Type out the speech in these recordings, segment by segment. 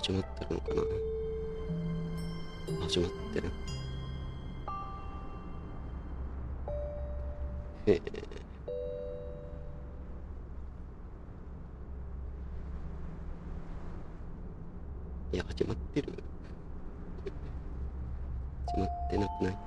始まってるのかな。始まってる。へえ。いや、始まってる。始まってなくない？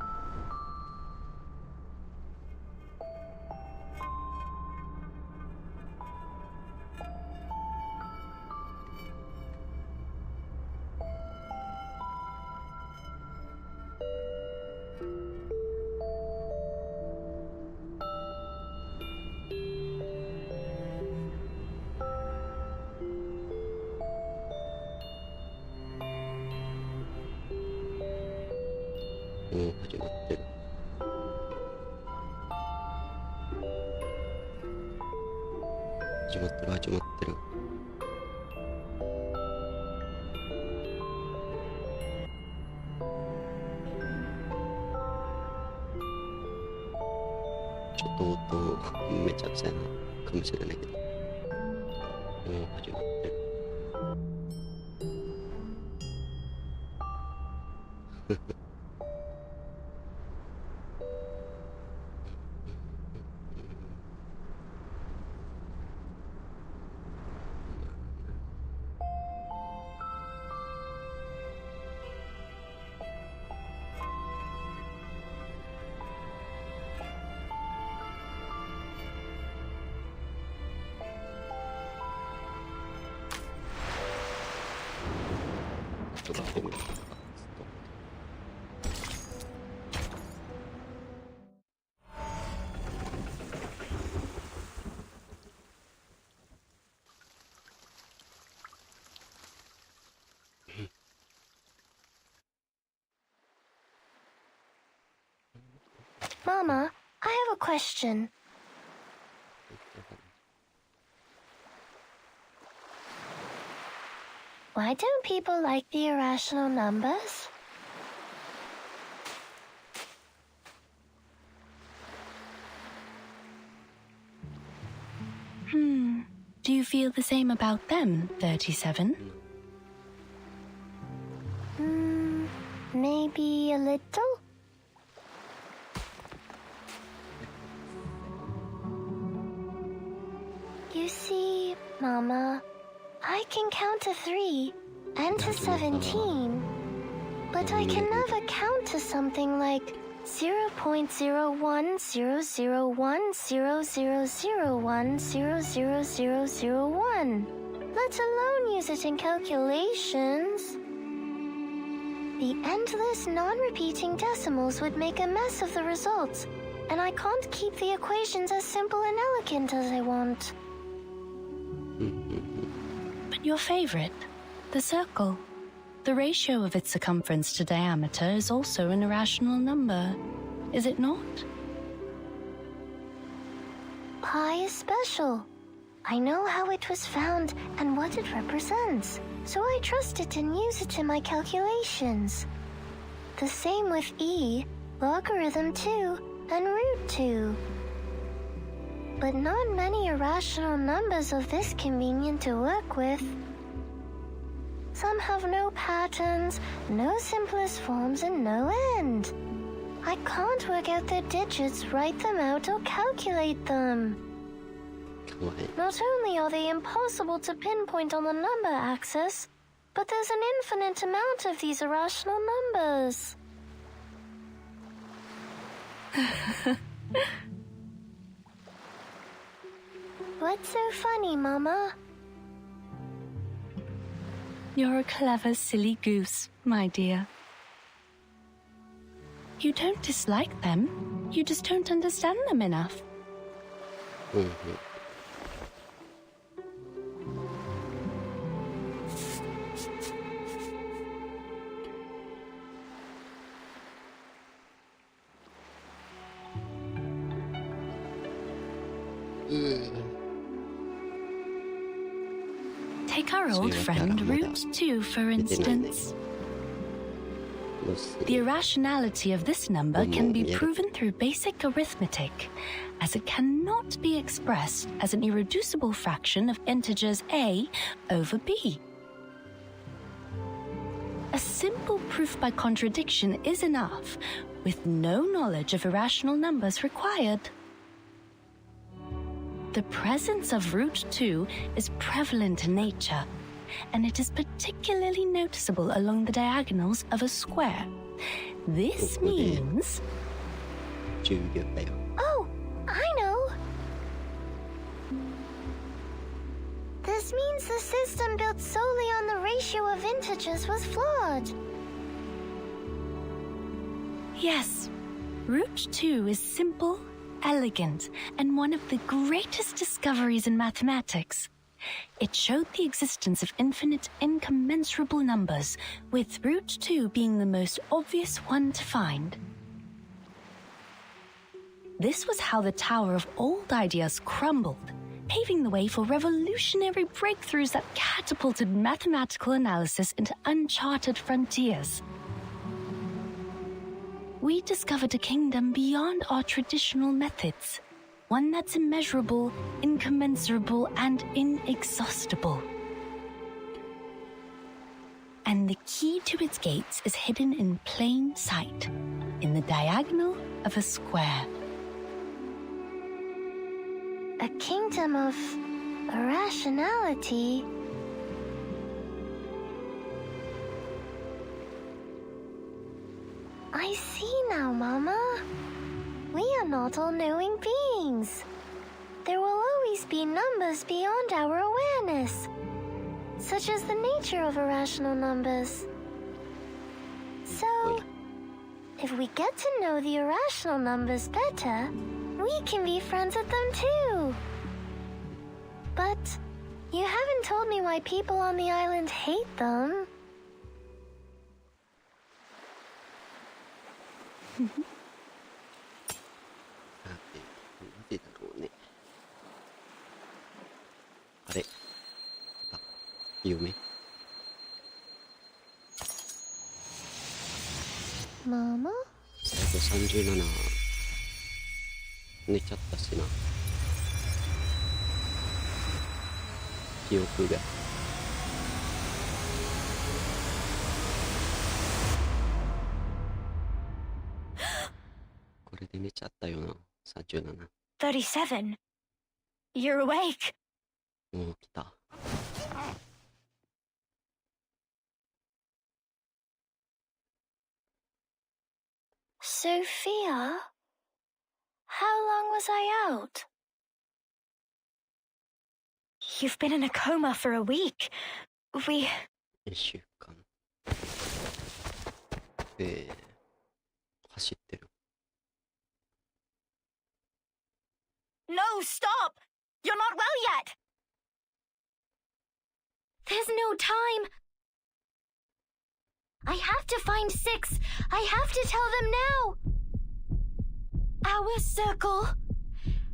もう始まってる。始まってる、始まってる。ちょっと音めちゃくちゃなかもしれないけど、もう始まってる。ちょっと待ってみる。Mama, I have a question. Why don't people like the irrational numbers? Do you feel the same about them, 37? Maybe a little? You see, Mama, I can count to 3 and to 17, but I can never count to something like 0.01000100001, let alone use it in calculations. The endless, non-repeating decimals would make a mess of the results, and I can't keep the equations as simple and elegant as I want. But your favorite, the circle. The ratio of its circumference to diameter is also an irrational number, is it not? Pi is special. I know how it was found and what it represents, so I trust it and use it in my calculations. The same with e, logarithm 2, and root 2. But not many irrational numbers are this convenient to work with. Some have no patterns, no simplest forms, and no end. I can't work out their digits, write them out, or calculate them. Not only are they impossible to pinpoint on the number axis, but there's an infinite amount of these irrational numbers. What's so funny, Mama? You're a clever, silly goose, my dear. You don't dislike them, you just don't understand them enough. Take our old friend root 2, for instance. The irrationality of this number can be proven through basic arithmetic, as it cannot be expressed as an irreducible fraction of integers a over b. a simple proof by contradiction is enough, with no knowledge of irrational numbers required. The presence of root 2 is prevalent in nature, and it is particularly noticeable along the diagonals of a square. This means... Oh, I know! This means the system built solely on the ratio of integers was flawed. Yes, root 2 is simple, elegant, and one of the greatest discoveries in mathematics. It showed the existence of infinite incommensurable numbers, with root 2 being the most obvious one to find. This was how the Tower of Old Ideas crumbled, paving the way for revolutionary breakthroughs that catapulted mathematical analysis into uncharted frontiers. We discovered a kingdom beyond our traditional methods, one that's immeasurable, incommensurable, and inexhaustible. And the key to its gates is hidden in plain sight, in the diagonal of a square. A kingdom of irrationality. I see now, Mama. We are not all-knowing beings. There will always be numbers beyond our awareness, such as the nature of irrational numbers. So, if we get to know the irrational numbers better, we can be friends with them too. But you haven't told me why people on the island hate them. なんでだろうね。あれ、あ、夢。ママ？最後37。寝ちゃったしな。記憶が。これで寝ちゃったよな。37。37. You're awake. もう来た。Sophia? How long was I out? You've been in a coma for a week. 1週間。走ってる。No, stop! You're not well yet! There's no time. I have to find 6. I have to tell them now. Our circle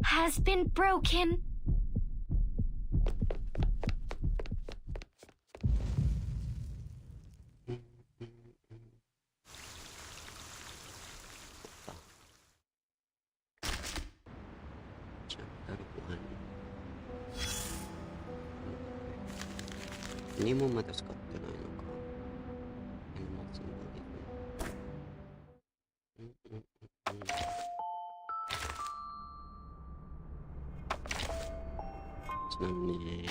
has been broken. Iniもまだ使ってないのか。ちなみにね、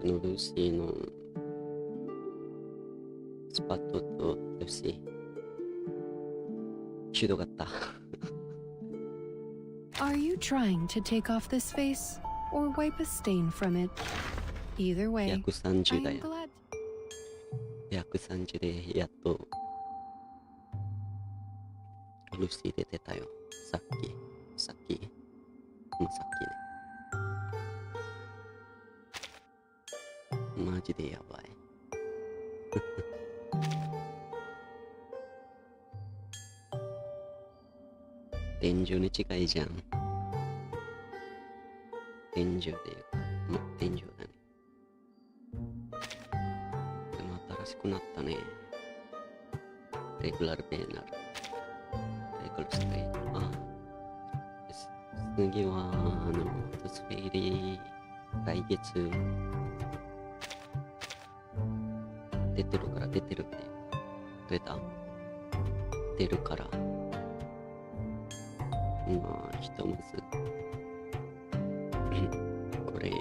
このルーシーのスパットとルーシー、ひどかった。Are you trying to take off this face or wipe a stain from it? Either way, 約30だ I'm よ。 glad. 約30でやっとルーシー出てたよ。さっきもうさっきね。マジでやばい。天井に近いじゃん。天井でいうか、もう天井だね。でも新しくなったね。レギュラルベーナル。レギュラルストレート。あ、次は、トスフェリー、来月。出てるから出てるっていうか、出るから。まあ、ひとまず、これ、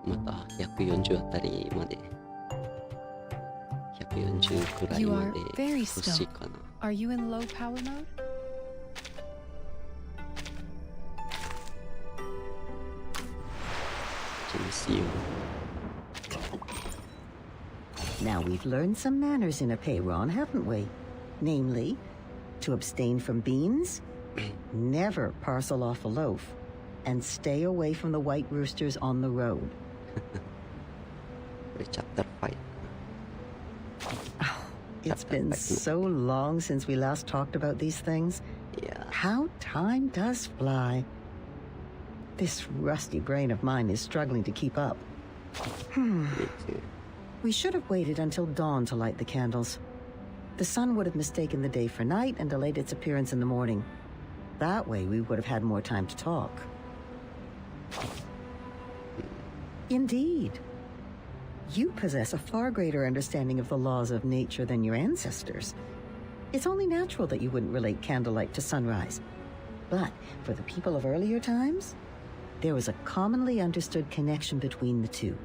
また140あたりまで、140くらい You ま are で very 欲し still. いかな。Are you in low power mode? Can you see you? Now we've learned some manners in a payron, haven't we? Namely, to abstain from beans, never parcel off a loaf, and stay away from the white roosters on the road. これチャプター5。It's been so long since we last talked about these things. Yeah. How time does fly. This rusty brain of mine is struggling to keep up. Me too. We should have waited until dawn to light the candles. The sun would have mistaken the day for night and delayed its appearance in the morning. That way we would have had more time to talk. Indeed. You possess a far greater understanding of the laws of nature than your ancestors. It's only natural that you wouldn't relate candlelight to sunrise. But for the people of earlier times, there was a commonly understood connection between the two.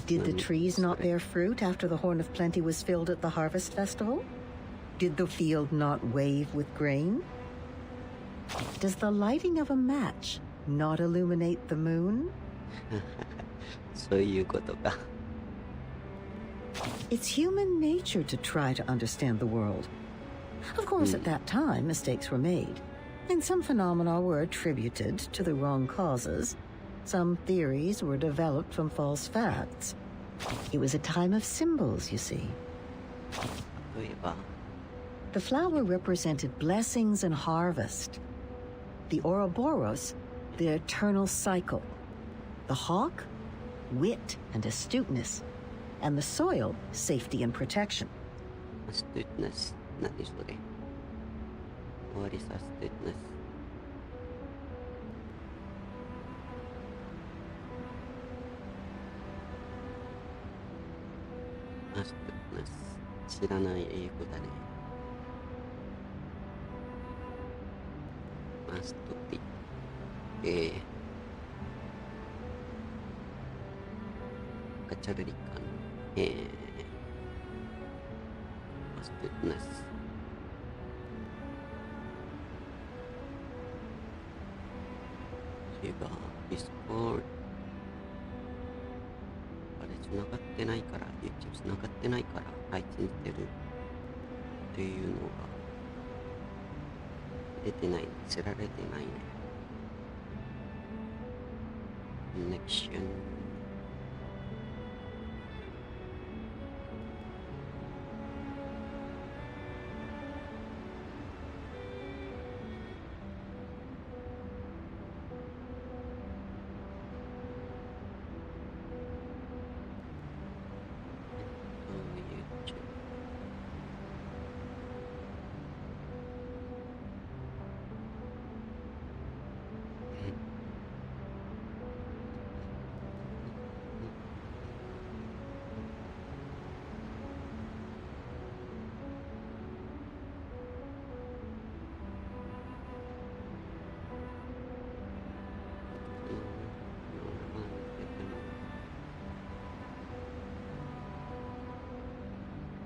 Did the trees not bear fruit after the Horn of Plenty was filled at the Harvest Festival? Did the field not wave with grain? Does the lighting of a match not illuminate the moon? そういうことか。It's human nature to try to understand the world. Of course, at that time, mistakes were made, and some phenomena were attributed to the wrong causes. Some theories were developed from false facts. It was a time of symbols, you see. 例えば、 The flower represented blessings and harvest. The Ouroboros, the eternal cycle. The hawk, wit and astuteness. And the soil, safety and protection. astuteness 何それ What is astuteness? astuteness 知らない英語だね。アストティガチャルリカンastuteness Sugar Discord あれ繋がってないから YouTube 繋がってないから配信してるっていうのが出てない知られてないね。Connection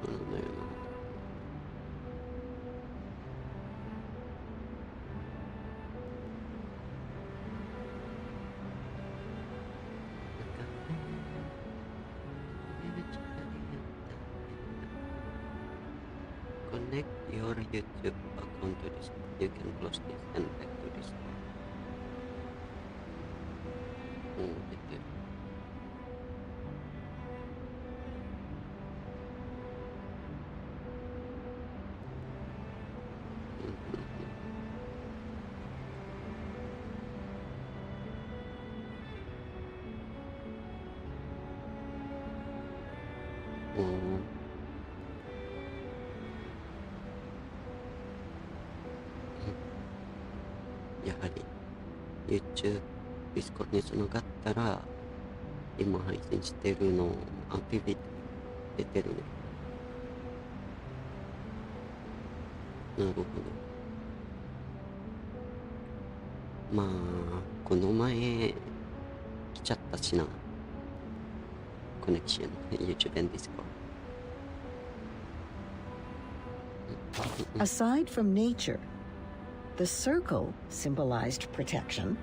YouTube Connect your YouTube account to Discord. You can close this and back to Discord. 出てる。やはり YouTube、Discord につながったら今配信してるの、ビビ出てるね。なるほど。まあ、この前、来ちゃったしな。コネクション、YouTube and Discord. Aside from nature, the circle symbolized protection,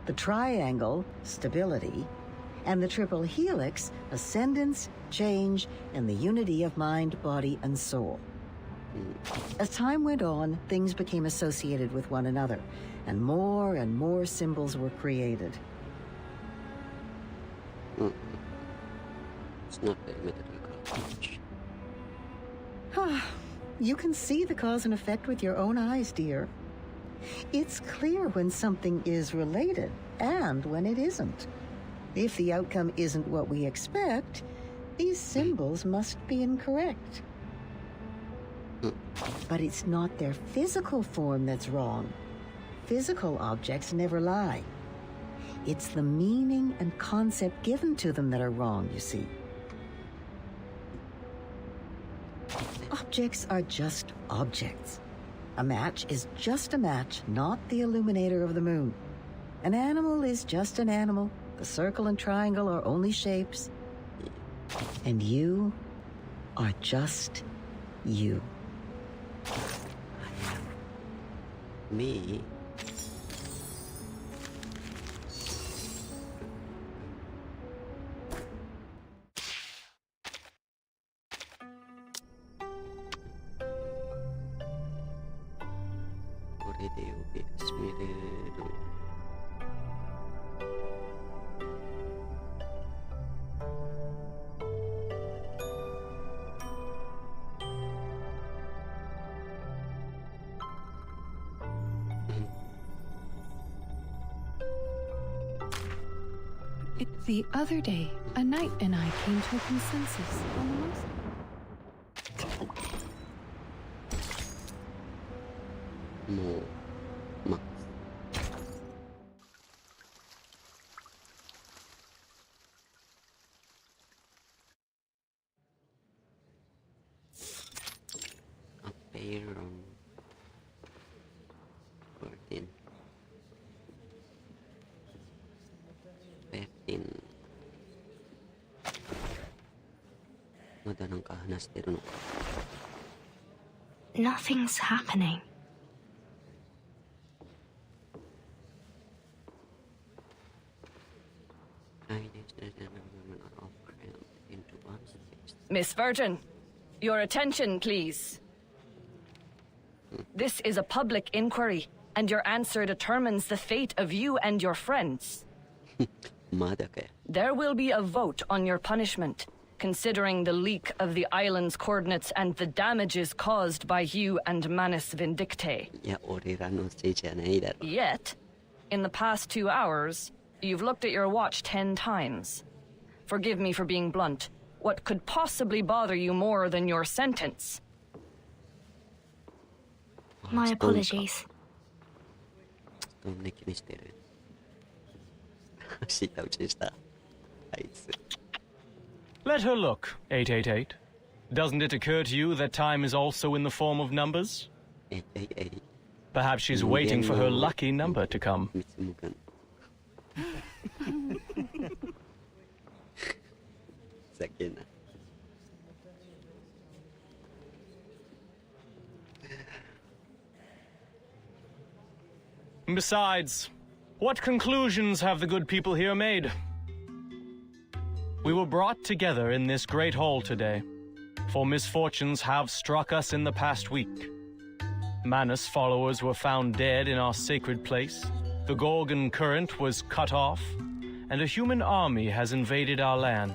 the triangle, stability, and the triple helix, ascendance, change, and the unity of mind, body, and soul. As time went on, things became associated with one another, and more symbols were created. It's not very medical much. You can see the cause and effect with your own eyes, dear. It's clear when something is related and when it isn't. If the outcome isn't what we expect, these symbols must be incorrect. But it's not their physical form that's wrong. Physical objects never lie. It's the meaning and concept given to them that are wrong, you see. Objects are just objects. A match is just a match, not the illuminator of the moon. An animal is just an animal. The circle and triangle are only shapes. And you are just you. Me? The other day, a knight and I came to a consensus on the most... No. Max. A pair on 14. 13. まだなんか話してるのか。 Nothing's happening. Miss Virgin, your attention, please. This is a public inquiry, and your answer determines the fate of you and your friends. There will be a vote on your punishment, considering the leak of the island's coordinates and the damages caused by you and Manus Vindicte. Yet, in the past 2 hours, you've looked at your watch 10 times. Forgive me for being blunt. What could possibly bother you more than your sentence? My apologies. Let her look, 888. Doesn't it occur to you that time is also in the form of numbers? 888. Perhaps she's waiting for her lucky number to come. Besides, what conclusions have the good people here made? We were brought together in this great hall today, for misfortunes have struck us in the past week. Manus followers were found dead in our sacred place, the Gorgon current was cut off, and a human army has invaded our land.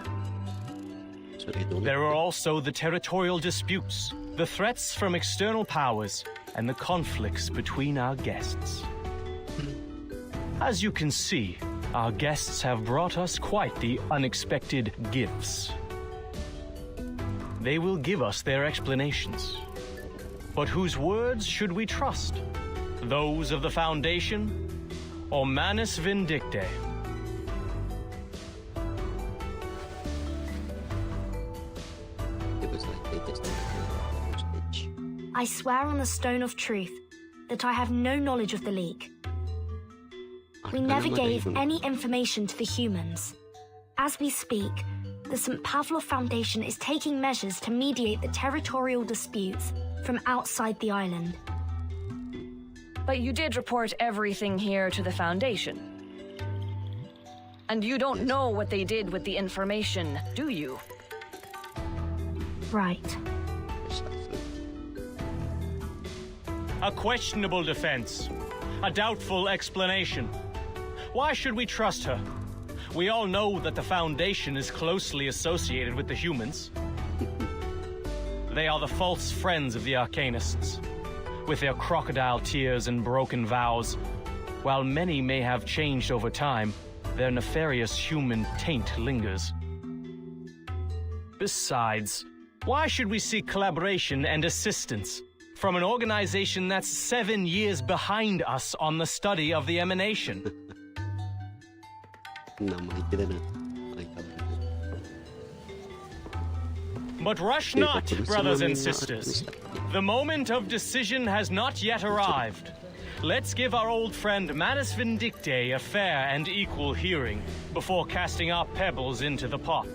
There are also the territorial disputes, the threats from external powers, and the conflicts between our guests. As you can see, our guests have brought us quite the unexpected gifts. They will give us their explanations. But whose words should we trust? Those of the Foundation or Manus Vindicte? I swear on the stone of truth that I have no knowledge of the League. We never gave any information to the humans. As we speak, the St. Pavlov Foundation is taking measures to mediate the territorial disputes from outside the island. But you did report everything here to the Foundation. And you don't know what they did with the information, do you? Right. A questionable defense. A doubtful explanation. Why should we trust her? We all know that the Foundation is closely associated with the humans. They are the false friends of the Arcanists, with their crocodile tears and broken vows. While many may have changed over time, their nefarious human taint lingers. Besides, why should we seek collaboration and assistance from an organization that's 7 years behind us on the study of the emanation? But rush not, brothers and sisters. The moment of decision has not yet arrived. Let's give our old friend Manus Vindicte a fair and equal hearing before casting our pebbles into the pot.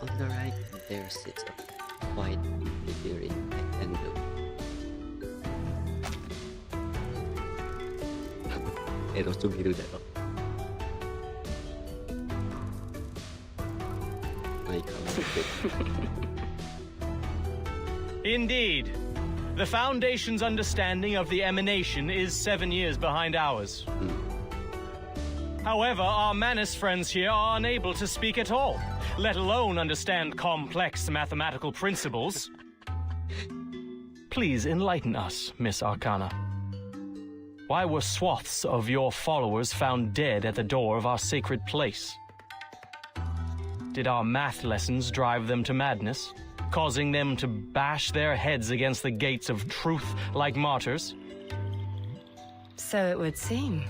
On the right, there sits a white figure in white and blue. エロすぎるだろ。相変わらず。Indeed. The Foundation's understanding of the emanation is 7 years behind ours. However, our Manus friends here are unable to speak at all, let alone understand complex mathematical principles. Please enlighten us, Miss Arcana. Why were swaths of your followers found dead at the door of our sacred place? Did our math lessons drive them to madness, causing them to bash their heads against the gates of truth like martyrs? So it would seem.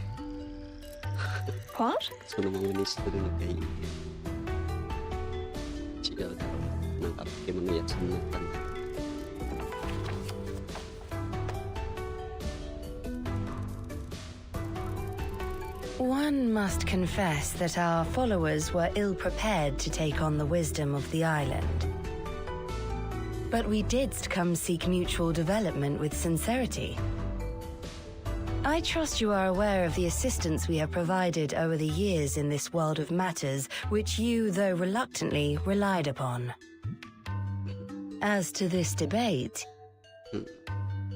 What? そのままにしてるのがいい。違うだろう。なんかポケモンのやつになったんだ。One must confess that our followers were ill-prepared to take on the wisdom of the island. But we did come seek mutual development with sincerity. I trust you are aware of the assistance we have provided over the years in this world of matters, which you, though reluctantly, relied upon. As to this debate,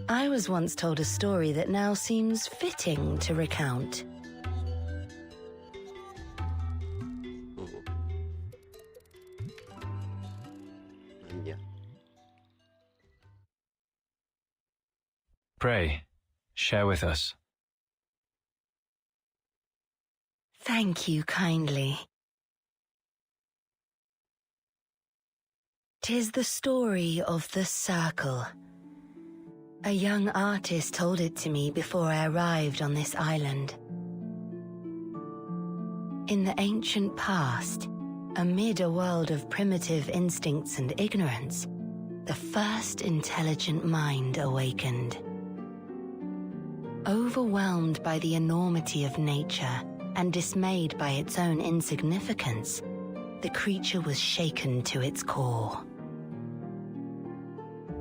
I was once told a story that now seems fitting to recount. Pray, share with us. Thank you kindly. 'Tis the story of the circle. A young artist told it to me before I arrived on this island. In the ancient past, amid a world of primitive instincts and ignorance, the first intelligent mind awakened. Overwhelmed by the enormity of nature and dismayed by its own insignificance, the creature was shaken to its core.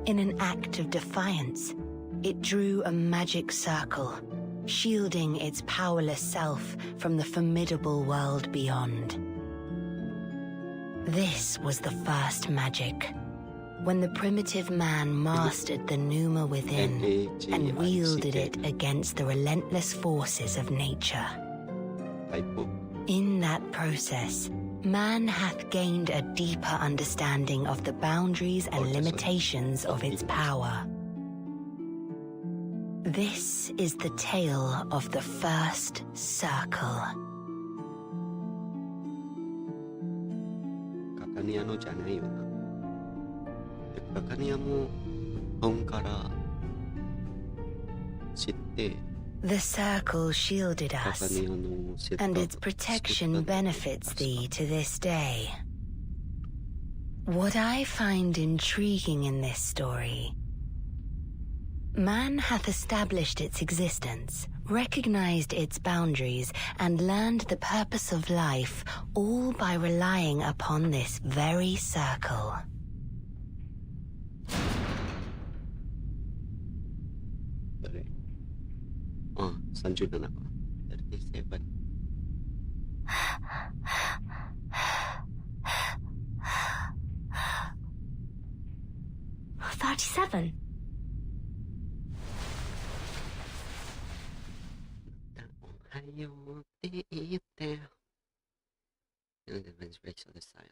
In an act of defiance, it drew a magic circle, shielding its powerless self from the formidable world beyond. This was the first magic, when the primitive man mastered the pneuma within and wielded it against the relentless forces of nature. In that process, man hath gained a deeper understanding of the boundaries and limitations of its power. This is the tale of the first circle. カカニアのじゃないよな。カカニアも本から知って、 The circle shielded カカ us, ニアのセット and its protection benefits thee to this day. What I find intriguing in this story, man hath established its existence, recognized its boundaries, and learned the purpose of life, all by relying upon this very circle. 誰？あ、37か。37。37. おはようって言ってよ。And then breaks of the silence.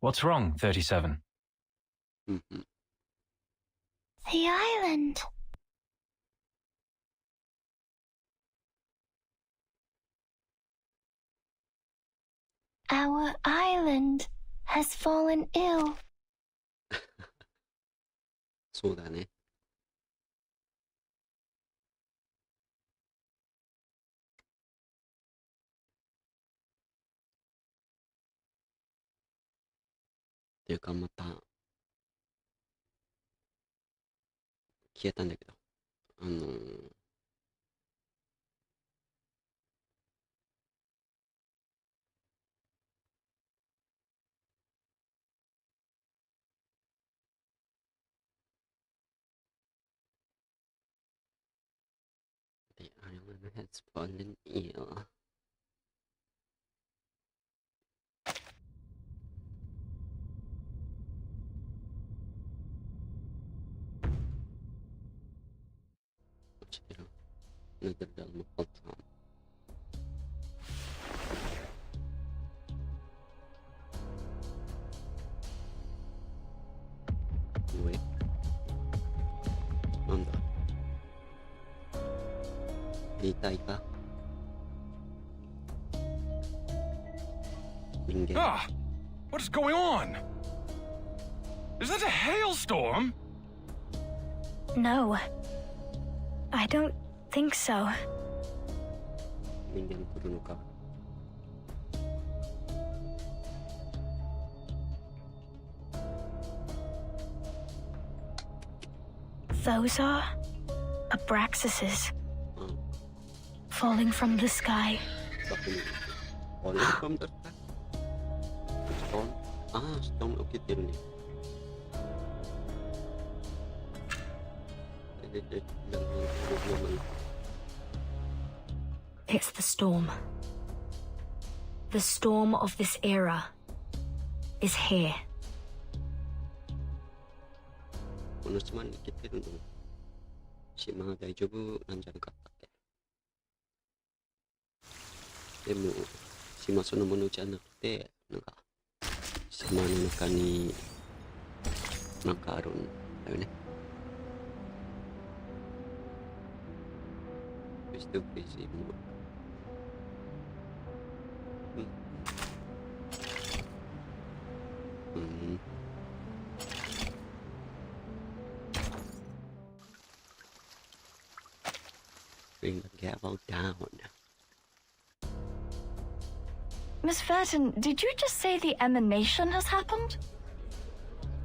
What's wrong, 37? Mm-hmm. The island. Our island has fallen ill. そうだね。っていうかまた消えたんだけど、The island has fallen ill. نقدر المقطع. Wait. なんだ。言いたいか？人間。 Ah! What is going on? Is that a hailstorm? No. I don't think so. 人間来るのか。 Those are Abraxases falling from the sky. Falling from the sky? Stone? Ah, stone 起きてるね。It's the storm. The storm of this era is here. この島に来てるの。島は大丈夫なんじゃなかったっけ？でも、島そのものじゃなくて、なんか、島の中に、なんかあるんだよね。そして、クレイジーも。Bring the gavel down. Miss Verton, did you just say the emanation has happened?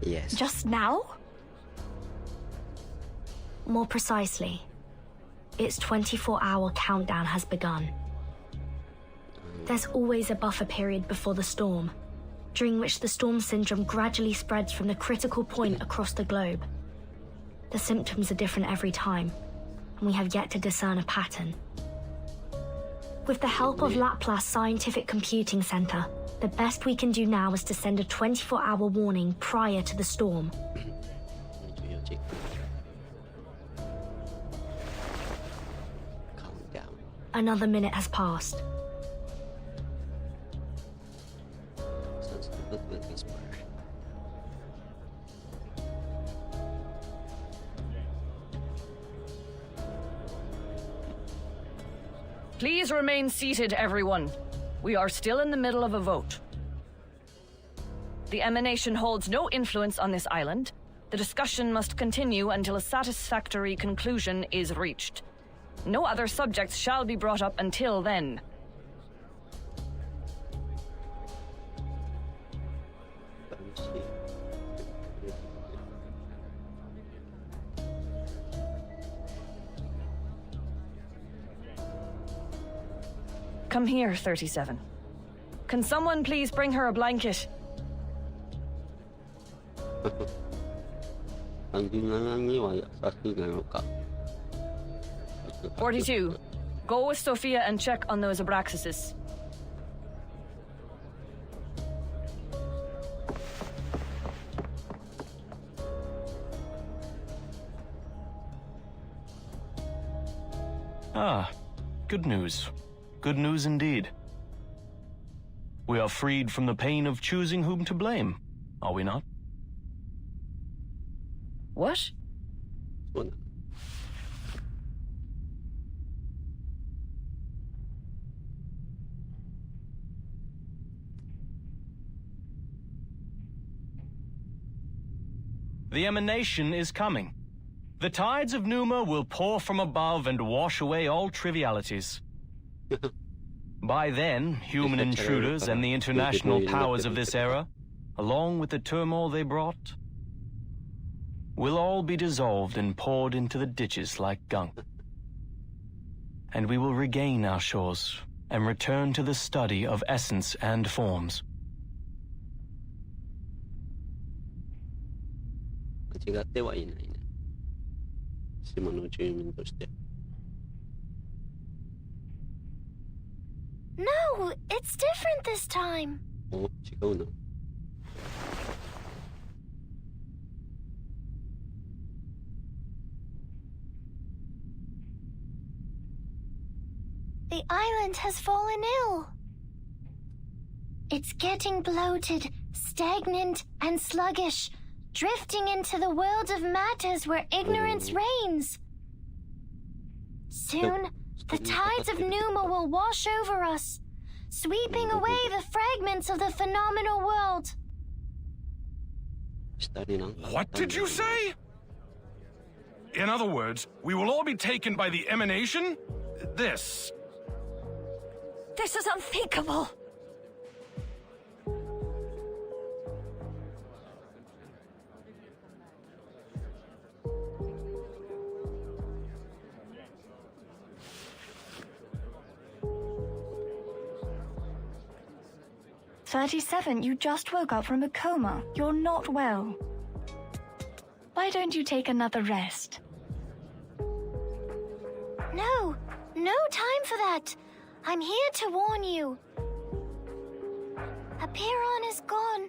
Yes. Just now? More precisely, its 24-hour countdown has begun. There's always a buffer period before the storm, during which the storm syndrome gradually spreads from the critical point across the globe. The symptoms are different every time, and we have yet to discern a pattern. With the help of Laplace Scientific Computing Center, the best we can do now is to send a 24-hour warning prior to the storm. Calm down. Another minute has passed. Sounds like a good whisper. Please remain seated, everyone. We are still in the middle of a vote. The emanation holds no influence on this island. The discussion must continue until a satisfactory conclusion is reached. No other subjects shall be brought up until then. Come here, 37. Can someone please bring her a blanket? 42. Go with Sophia and check on those abraxases. Ah, good news. Good news indeed. We are freed from the pain of choosing whom to blame, are we not? What? The emanation is coming. The tides of Numa will pour from above and wash away all trivialities. By then, human intruders and the international powers of this era, along with the turmoil they brought, will all be dissolved and poured into the ditches like gunk. And we will regain our shores and return to the study of essence and forms. 間違ってはいないね。島の住民として。No, it's different this time. お、違うな。The island has fallen ill. It's getting bloated, stagnant, and sluggish, drifting into the world of matters where ignorance reigns. Soon, the tides of Numa will wash over us, sweeping away the fragments of the phenomenal world. What did you say? In other words, we will all be taken by the emanation? This is unthinkable. "37, you just woke up from a coma. You're not well. Why don't you take another rest?" No, no time for that. I'm here to warn you. Apiron is gone.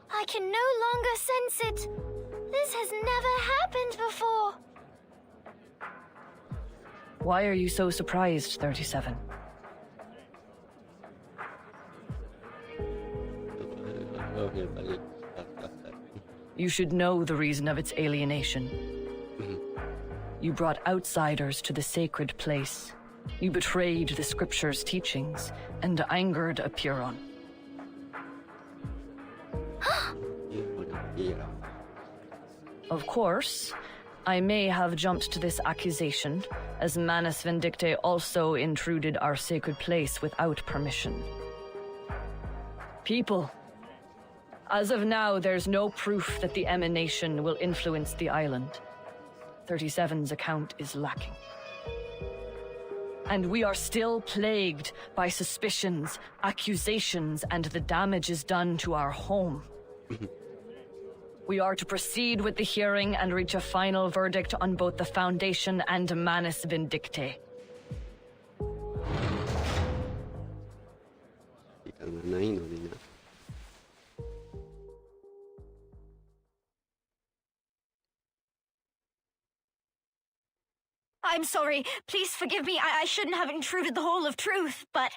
I can no longer sense it. This has never happened before. Why are you so surprised, 37? You should know the reason of its alienation. You brought outsiders to the sacred place. You betrayed the scripture's teachings and angered Apiron. Of course, I may have jumped to this accusation, as Manus Vindicte also intruded our sacred place without permission. People, as of now, there's no proof that the emanation will influence the island. 37's account is lacking. And we are still plagued by suspicions, accusations, and the damages done to our home. We are to proceed with the hearing and reach a final verdict on both the Foundation and Manus Vindicte. がないのにな。I'm sorry. Please forgive me. I shouldn't have intruded the whole of truth, but...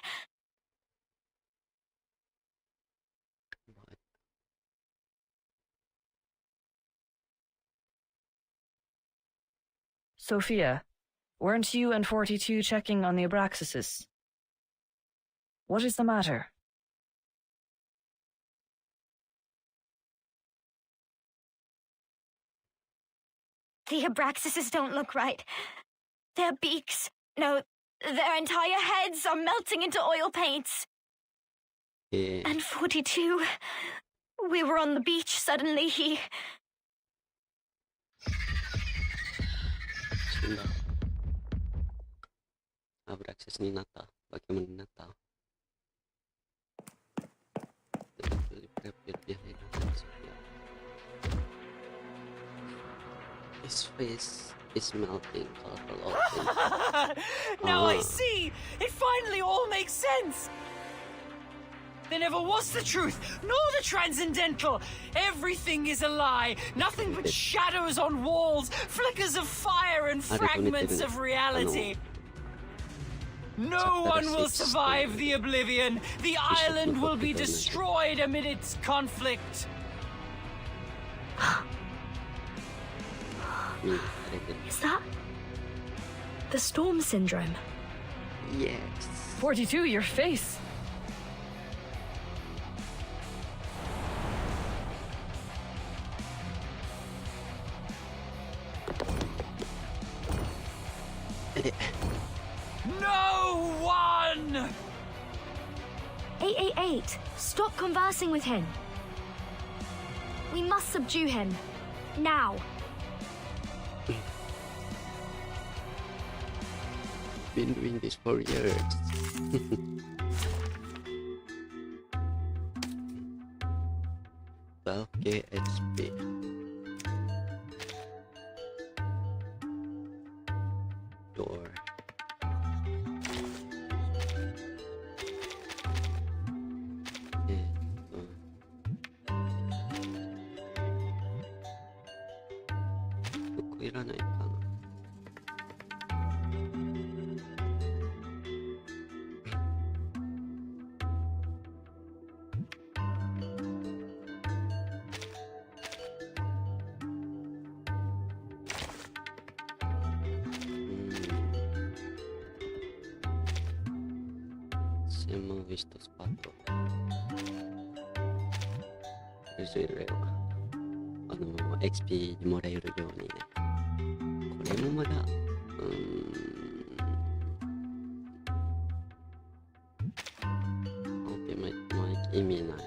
Sophia, weren't you and 42 checking on the Abraxases? What is the matter? The Abraxases don't look right. Their beaks, no, their entire heads are melting into oil paints. And 42, we were on the beach, suddenly he... 死んだ。アブラクセスになった。化け物になった。His face is melting. Now I see! It finally all makes sense! There never was the truth, nor the transcendental. Everything is a lie. Nothing but shadows on walls, flickers of fire and fragments of reality. No one will survive the oblivion. The island will be destroyed amid its conflict. Is that... the storm syndrome? Yes. 42, your face. No one! 888, stop conversing with him. We must subdue him. Now. Been doing this for years. Well, KHP. Door. Look, いらないかな。専門ウィストスパット。XP もらえるようにね。これもまだ、意味ないか。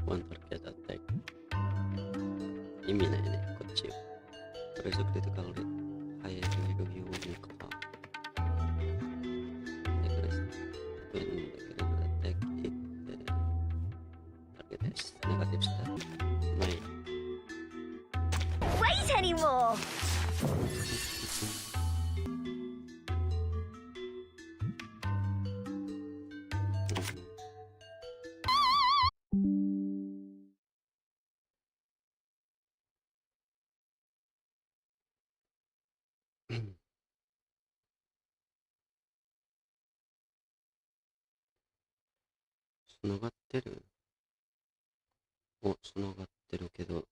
ワントルケだって意味ないね、こっち。これぞクリティカルで入れるようにか。で、これ、ブンだけど、だって切って、ターゲットです。ネガティブした。ない。Wait anymore!つながってる？お、つながってるけど。